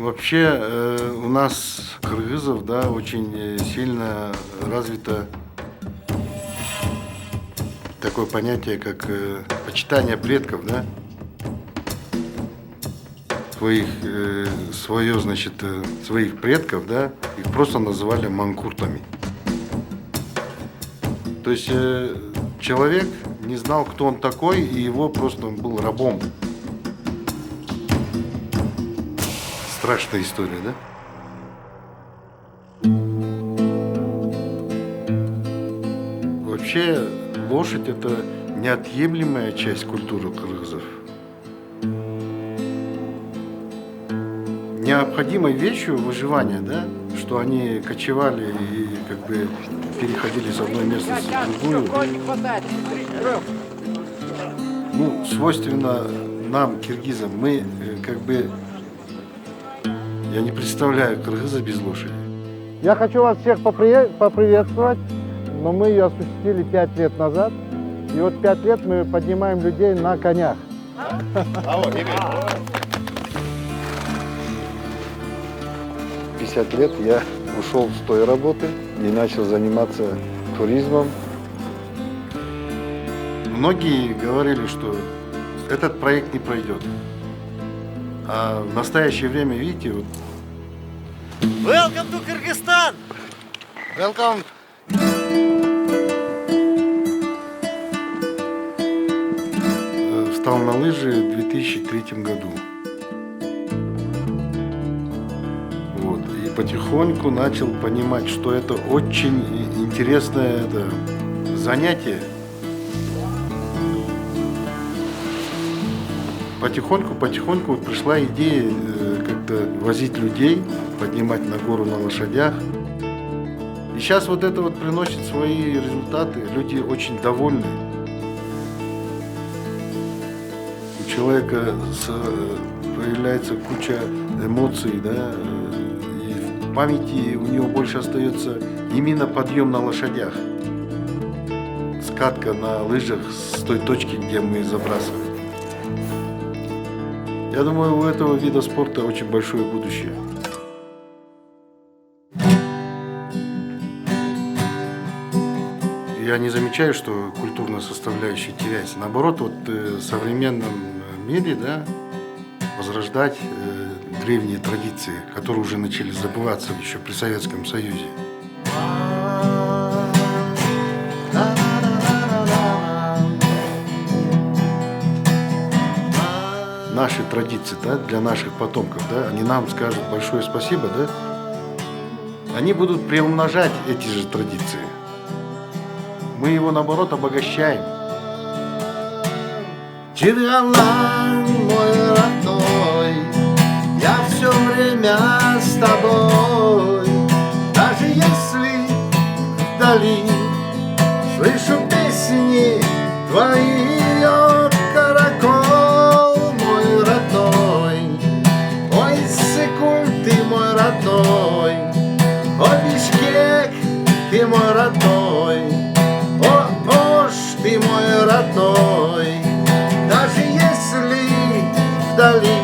Вообще у нас, кыргызов, да, очень сильно развито такое понятие, как почитание предков, да, своих предков, да, их просто называли манкуртами. То есть человек не знал, кто он такой, и его просто он был рабом. Страшная история, да? Вообще лошадь – это неотъемлемая часть культуры кыргызов. Необходимой вещью выживания, да, что они кочевали и как бы переходили с одной места в другую. Ну, свойственно нам, киргизам, мы как бы, я не представляю кыргыза без лошади. Я хочу вас всех поприветствовать, но мы ее осуществили 5 лет назад. И вот 5 лет мы поднимаем людей на конях. 50 лет я ушел с той работы и начал заниматься туризмом. Многие говорили, что этот проект не пройдет. А в настоящее время, видите, вот... Welcome to Kyrgyzstan! Welcome! Встал на лыжи в 2003 году. Вот. И потихоньку начал понимать, что это очень интересное занятие. Потихоньку вот пришла идея как-то возить людей, поднимать на гору на лошадях. И сейчас вот это вот приносит свои результаты. Люди очень довольны. У человека появляется куча эмоций, да, и в памяти у него больше остается именно подъем на лошадях. Скатка на лыжах с той точки, где мы забрасываем. Я думаю, у этого вида спорта очень большое будущее. Я не замечаю, что культурная составляющая теряется. Наоборот, вот в современном мире, да, возрождать древние традиции, которые уже начали забываться еще при Советском Союзе. Наши традиции, да, для наших потомков, да, они нам скажут большое спасибо, да, они будут приумножать эти же традиции. Мы его, наоборот, обогащаем. Чиргалан, мой родной, я все время с тобой. Даже если вдали слышу песни твои, о, каракол, мой родной. Ой, Иссык-Куль, ты мой родной. О, Бишкек, ты мой родной. О, Ош, ты мой родной. Даже если вдали